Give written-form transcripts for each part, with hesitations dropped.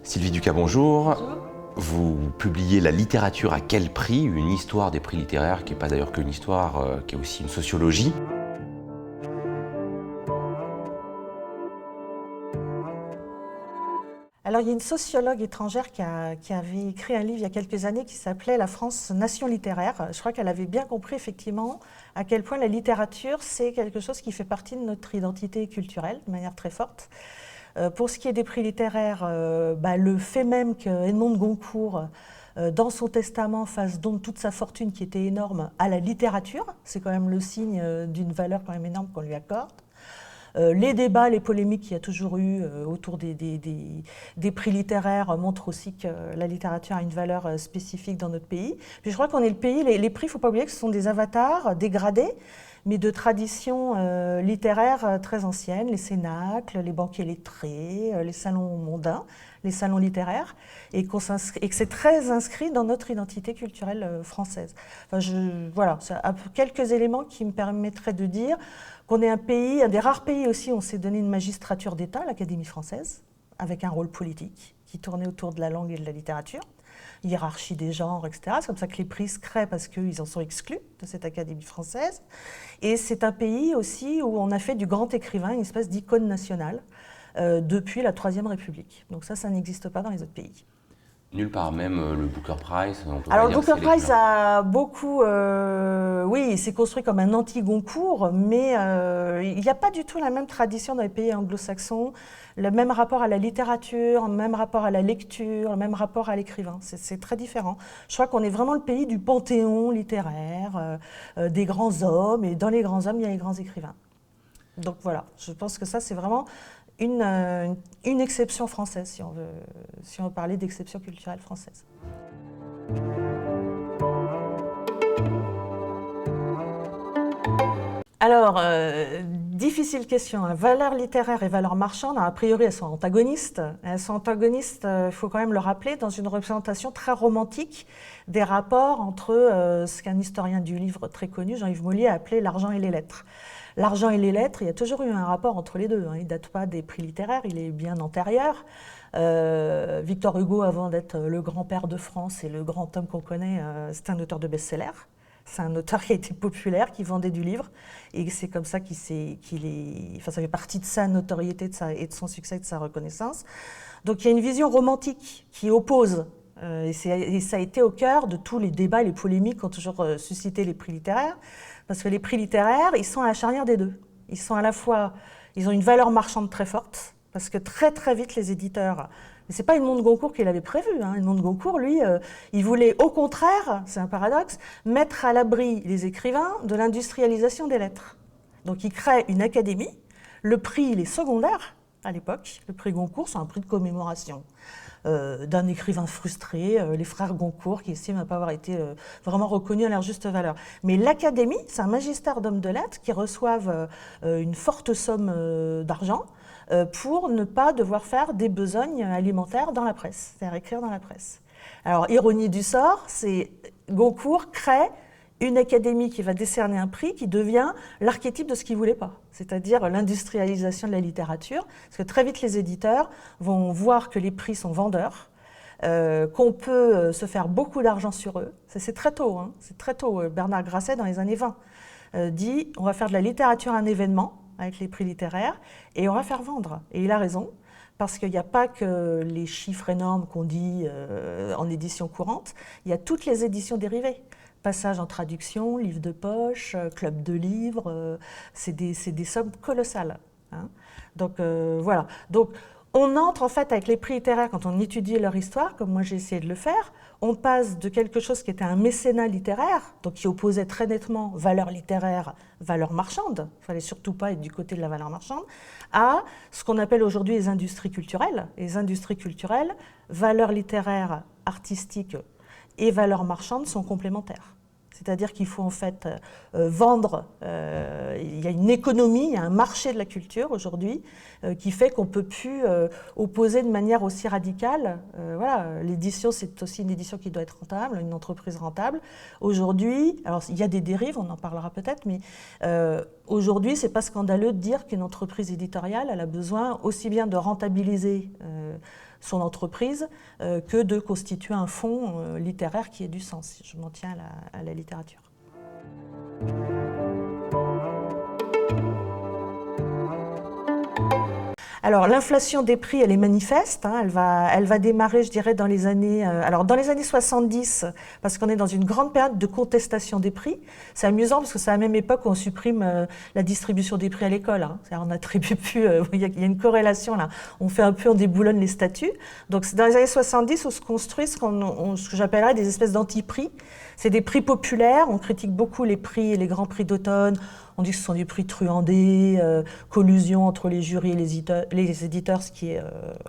Sylvie Ducas, bonjour. Bonjour. Vous publiez La littérature à quel prix? Une histoire des prix littéraires qui n'est pas d'ailleurs qu'une histoire, qui est aussi une sociologie. Alors, il y a une sociologue étrangère qui avait écrit un livre il y a quelques années qui s'appelait « La France, nation littéraire ». Je crois qu'elle avait bien compris effectivement à quel point la littérature, c'est quelque chose qui fait partie de notre identité culturelle de manière très forte. Pour ce qui est des prix littéraires, le fait même que Edmond de Goncourt, dans son testament, fasse don de toute sa fortune qui était énorme à la littérature, c'est quand même le signe d'une valeur quand même énorme qu'on lui accorde. Les débats, les polémiques qu'il y a toujours eu autour des prix littéraires montrent aussi que la littérature a une valeur spécifique dans notre pays. Puis je crois qu'on est le pays, les prix, il ne faut pas oublier que ce sont des avatars dégradés, mais de traditions littéraires très anciennes, les cénacles, les banquets lettrés, les salons mondains, les salons littéraires, et que c'est très inscrit dans notre identité culturelle française. Enfin, voilà, c'est quelques éléments qui me permettraient de dire qu'on est un pays, un des rares pays aussi où on s'est donné une magistrature d'État, l'Académie française, avec un rôle politique qui tournait autour de la langue et de la littérature, hiérarchie des genres, etc. C'est comme ça que les prix se créent parce qu'ils en sont exclus de cette Académie française. Et c'est un pays aussi où on a fait du grand écrivain une espèce d'icône nationale depuis la Troisième République. Donc ça n'existe pas dans les autres pays. Nulle part, même le Booker Prize. Alors le Booker Prize a beaucoup, oui, il s'est construit comme un anti-Goncourt, mais il n'y a pas du tout la même tradition dans les pays anglo-saxons, le même rapport à la littérature, le même rapport à la lecture, le même rapport à l'écrivain. C'est très différent. Je crois qu'on est vraiment le pays du panthéon littéraire, des grands hommes, et dans les grands hommes, il y a les grands écrivains. Donc voilà, je pense que ça c'est vraiment une exception française, si on veut parler d'exception culturelle française. Alors, difficile question. Valeurs littéraires et valeurs marchandes, a priori, elles sont antagonistes. Elles sont antagonistes, il faut quand même le rappeler, dans une représentation très romantique des rapports entre ce qu'un historien du livre très connu, Jean-Yves Mollier, a appelé l'argent et les lettres. L'argent et les lettres, il y a toujours eu un rapport entre les deux. Il ne date pas des prix littéraires, il est bien antérieur. Victor Hugo, avant d'être le grand-père de France et le grand homme qu'on connaît, c'est un auteur de best-seller. C'est un auteur qui a été populaire, qui vendait du livre. Et c'est comme ça ça fait partie de sa notoriété et de son succès, de sa reconnaissance. Donc il y a une vision romantique qui oppose. Et ça a été au cœur de tous les débats et les polémiques qui ont toujours suscité les prix littéraires. Parce que les prix littéraires, ils sont à la charnière des deux. Ils ont une valeur marchande très forte, parce que très très vite les éditeurs, mais c'est pas Edmond de Goncourt qui l'avait prévu. Edmond de Goncourt, lui, il voulait au contraire, c'est un paradoxe, mettre à l'abri les écrivains de l'industrialisation des lettres. Donc il crée une académie. Le prix, il est secondaire à l'époque. Le prix Goncourt, c'est un prix de commémoration d'un écrivain frustré, les frères Goncourt, qui estiment ne pas avoir été vraiment reconnus à leur juste valeur. Mais l'Académie, c'est un magistère d'hommes de lettres qui reçoivent une forte somme d'argent pour ne pas devoir faire des besognes alimentaires dans la presse, c'est-à-dire écrire dans la presse. Alors, ironie du sort, c'est Goncourt crée une académie qui va décerner un prix qui devient l'archétype de ce qu'il ne voulait pas, c'est-à-dire l'industrialisation de la littérature, parce que très vite les éditeurs vont voir que les prix sont vendeurs, qu'on peut se faire beaucoup d'argent sur eux. C'est très tôt, c'est très tôt. Bernard Grasset, dans les années 20, dit « on va faire de la littérature un événement avec les prix littéraires et on va faire vendre ». Et il a raison, parce qu'il n'y a pas que les chiffres énormes qu'on dit en édition courante, il y a toutes les éditions dérivées. Passage en traduction, livre de poche, club de livres, c'est des sommes colossales. Donc voilà. Donc on entre en fait avec les prix littéraires, quand on étudie leur histoire, comme moi j'ai essayé de le faire, on passe de quelque chose qui était un mécénat littéraire, donc qui opposait très nettement valeur littéraire, valeur marchande, il ne fallait surtout pas être du côté de la valeur marchande, à ce qu'on appelle aujourd'hui les industries culturelles. Les industries culturelles, valeur littéraire, artistique et valeur marchande sont complémentaires. C'est-à-dire qu'il faut en fait vendre, il y a une économie, il y a un marché de la culture aujourd'hui qui fait qu'on ne peut plus opposer de manière aussi radicale. Voilà, l'édition, c'est aussi une édition qui doit être rentable, une entreprise rentable. Aujourd'hui, alors il y a des dérives, on en parlera peut-être, mais aujourd'hui, ce n'est pas scandaleux de dire qu'une entreprise éditoriale, elle a besoin aussi bien de rentabiliser son entreprise que de constituer un fonds littéraire qui ait du sens. Je m'en tiens à la littérature. Alors l'inflation des prix, elle est manifeste, hein, elle va démarrer, je dirais, dans les années, dans les années 70, parce qu'on est dans une grande période de contestation des prix. C'est amusant parce que c'est à la même époque où on supprime la distribution des prix à l'école. Hein. On n'attribue plus, il y a une corrélation là. On déboulonne les statuts. Donc c'est dans les années 70 où se construit ce que j'appellerais des espèces d'anti-prix. C'est des prix populaires, on critique beaucoup les prix, les grands prix d'automne. On dit que ce sont des prix truandés, collusion entre les jurys et les éditeurs, ce qui est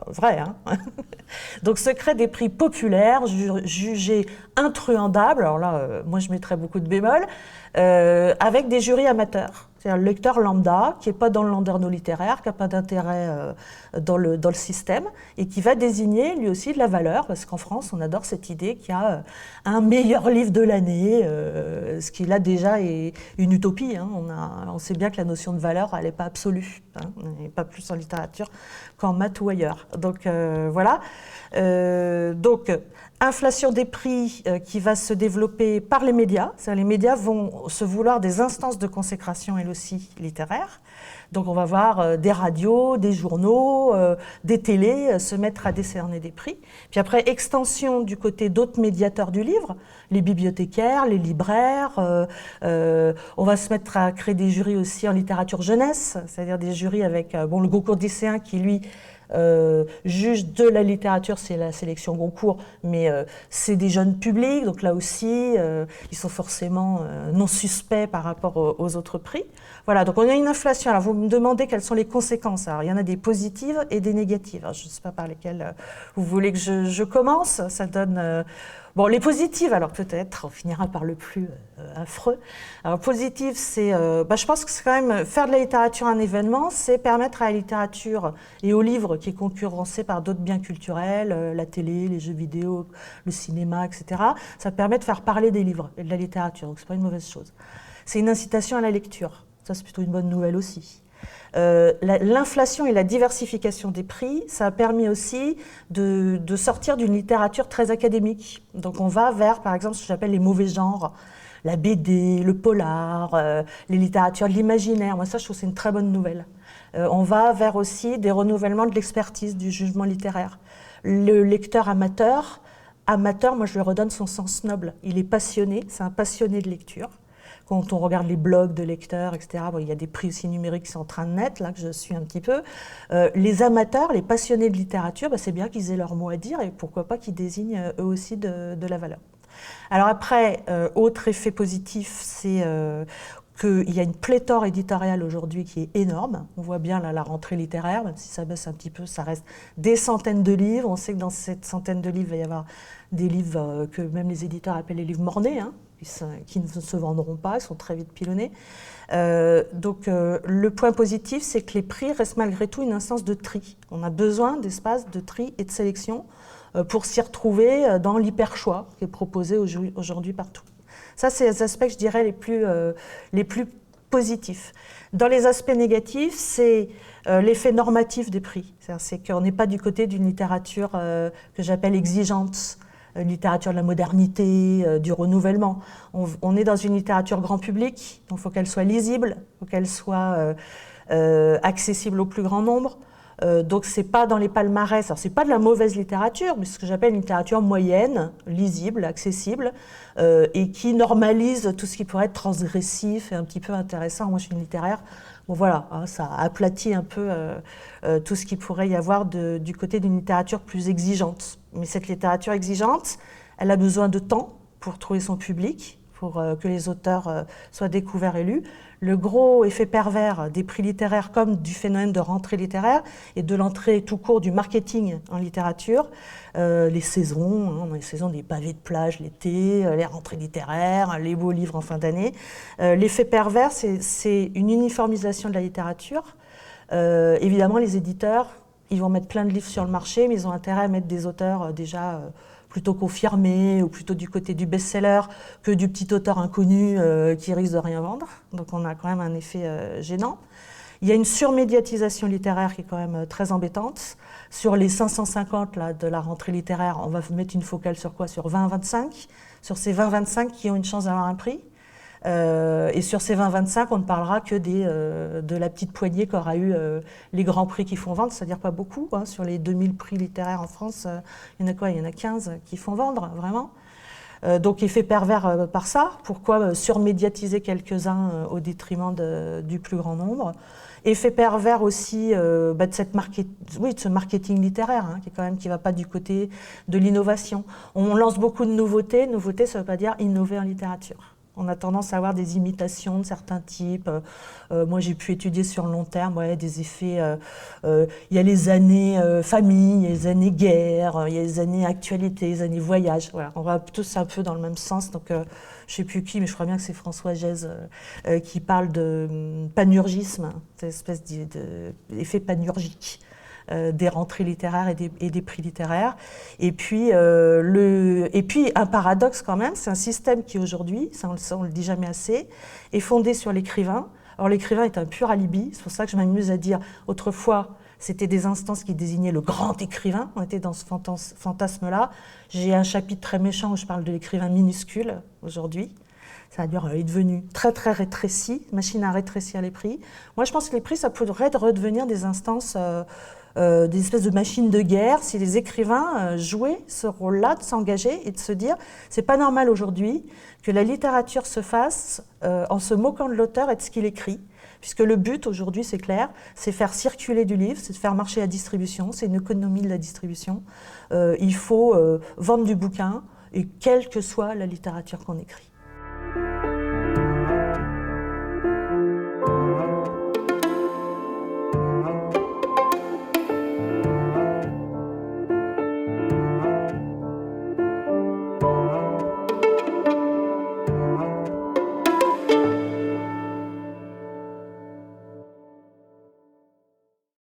vrai. Hein. Donc se créent des prix populaires, jugés intruandables, alors là, moi je mettrais beaucoup de bémol, avec des jurys amateurs. C'est-à-dire le lecteur lambda, qui n'est pas dans le landerneau littéraire, qui n'a pas d'intérêt dans le système, et qui va désigner lui aussi de la valeur, parce qu'en France, on adore cette idée qu'il y a un meilleur livre de l'année, ce qui là déjà est une utopie. Hein. On sait bien que la notion de valeur, elle n'est pas absolue, hein, et pas plus en littérature qu'en maths ou ailleurs. Donc voilà. Inflation des prix qui va se développer par les médias. Les médias vont se vouloir des instances de consécration, elles aussi, littéraires. Donc on va voir des radios, des journaux, des télés se mettre à décerner des prix. Puis après, extension du côté d'autres médiateurs du livre, les bibliothécaires, les libraires. On va se mettre à créer des jurys aussi en littérature jeunesse, c'est-à-dire des jurys avec le Goncourt lycéen qui, lui, juge de la littérature, c'est la sélection Goncourt, mais c'est des jeunes publics, donc là aussi, ils sont forcément non suspects par rapport aux autres prix. Voilà, donc on a une inflation. Alors vous me demandez quelles sont les conséquences. Alors il y en a des positives et des négatives. Alors, je ne sais pas par lesquelles vous voulez que je commence. Ça donne... Bon, les positives, alors peut-être, on finira par le plus affreux. Alors positif, c'est, je pense que c'est quand même faire de la littérature un événement, c'est permettre à la littérature et au livre qui est concurrencé par d'autres biens culturels, la télé, les jeux vidéo, le cinéma, etc. Ça permet de faire parler des livres et de la littérature, donc c'est pas une mauvaise chose. C'est une incitation à la lecture, ça c'est plutôt une bonne nouvelle aussi. L'inflation et la diversification des prix, ça a permis aussi de sortir d'une littérature très académique. Donc on va vers, par exemple, ce que j'appelle les mauvais genres, la BD, le polar, les littératures de l'imaginaire. Moi, ça, je trouve que c'est une très bonne nouvelle. On va vers aussi des renouvellements de l'expertise, du jugement littéraire. Le lecteur amateur, moi, je lui redonne son sens noble. Il est passionné, c'est un passionné de lecture. Quand on regarde les blogs de lecteurs, etc., il y a des prix aussi numériques qui sont en train de naître, là, que je suis un petit peu. Les amateurs, les passionnés de littérature, c'est bien qu'ils aient leur mot à dire et pourquoi pas qu'ils désignent eux aussi de la valeur. Alors après, autre effet positif, c'est qu'il y a une pléthore éditoriale aujourd'hui qui est énorme. On voit bien là, la rentrée littéraire, même si ça baisse un petit peu, ça reste des centaines de livres. On sait que dans cette centaine de livres, il va y avoir des livres que même les éditeurs appellent les livres mornés, hein, qui ne se vendront pas, ils sont très vite pilonnés. Le point positif, c'est que les prix restent malgré tout une instance de tri. On a besoin d'espace de tri et de sélection pour s'y retrouver dans l'hyper-choix qui est proposé aujourd'hui partout. Ça, c'est les aspects, je dirais, les plus positifs. Dans les aspects négatifs, c'est l'effet normatif des prix. C'est qu'on n'est pas du côté d'une littérature que j'appelle exigeante, une littérature de la modernité, du renouvellement. On est dans une littérature grand public, donc il faut qu'elle soit lisible, il faut qu'elle soit accessible au plus grand nombre. Donc c'est pas dans les palmarès, alors c'est pas de la mauvaise littérature, mais c'est ce que j'appelle une littérature moyenne, lisible, accessible, et qui normalise tout ce qui pourrait être transgressif et un petit peu intéressant. Moi je suis une littéraire, bon voilà, hein, ça aplatit un peu tout ce qu'il pourrait y avoir du côté d'une littérature plus exigeante. Mais cette littérature exigeante, elle a besoin de temps pour trouver son public, pour que les auteurs soient découverts et lus. Le gros effet pervers des prix littéraires comme du phénomène de rentrée littéraire et de l'entrée tout court du marketing en littérature, les saisons, hein, les saisons des pavés de plage l'été, les rentrées littéraires, les beaux livres en fin d'année. L'effet pervers, c'est une uniformisation de la littérature. Évidemment, les éditeurs, ils vont mettre plein de livres sur le marché, mais ils ont intérêt à mettre des auteurs déjà plutôt confirmé ou plutôt du côté du best-seller que du petit auteur inconnu qui risque de rien vendre. Donc on a quand même un effet gênant. Il y a une surmédiatisation littéraire qui est quand même très embêtante. Sur les 550 là, de la rentrée littéraire, on va mettre une focale sur quoi? Sur 20-25, sur ces 20-25 qui ont une chance d'avoir un prix. Et sur ces 20-25, on ne parlera que de la petite poignée qu'aura eu les grands prix qui font vendre, c'est-à-dire pas beaucoup. Hein. Sur les 2000 prix littéraires en France, il y en a quoi? Il y en a 15 qui font vendre, vraiment. Donc effet pervers par ça. Pourquoi surmédiatiser quelques-uns au détriment du plus grand nombre? Effet pervers aussi de ce marketing littéraire, hein, qui ne va pas du côté de l'innovation. On lance beaucoup de nouveautés. Nouveauté, ça ne veut pas dire innover en littérature. On a tendance à avoir des imitations de certains types. Moi, j'ai pu étudier sur le long terme des effets. Il y a les années famille, il y a les années guerre, il y a les années actualité, les années voyage. Voilà. On va tous un peu dans le même sens. Donc, je ne sais plus qui, mais je crois bien que c'est François Gèze qui parle de panurgisme, cette espèce d'effet panurgique. Des rentrées littéraires et des prix littéraires. Et puis un paradoxe quand même, c'est un système qui aujourd'hui, ça on le dit jamais assez, est fondé sur l'écrivain. Alors l'écrivain est un pur alibi, c'est pour ça que je m'amuse à dire, autrefois, c'était des instances qui désignaient le grand écrivain, on était dans ce fantasme-là. J'ai un chapitre très méchant où je parle de l'écrivain minuscule aujourd'hui. C'est-à-dire, il est devenu très très rétréci, machine à rétrécir les prix. Moi, je pense que les prix, ça pourrait redevenir des instances, des espèces de machines de guerre, si les écrivains jouaient ce rôle-là, de s'engager et de se dire, c'est pas normal aujourd'hui que la littérature se fasse en se moquant de l'auteur et de ce qu'il écrit. Puisque le but aujourd'hui, c'est clair, c'est faire circuler du livre, c'est de faire marcher la distribution, c'est une économie de la distribution. Il faut vendre du bouquin, et quelle que soit la littérature qu'on écrit.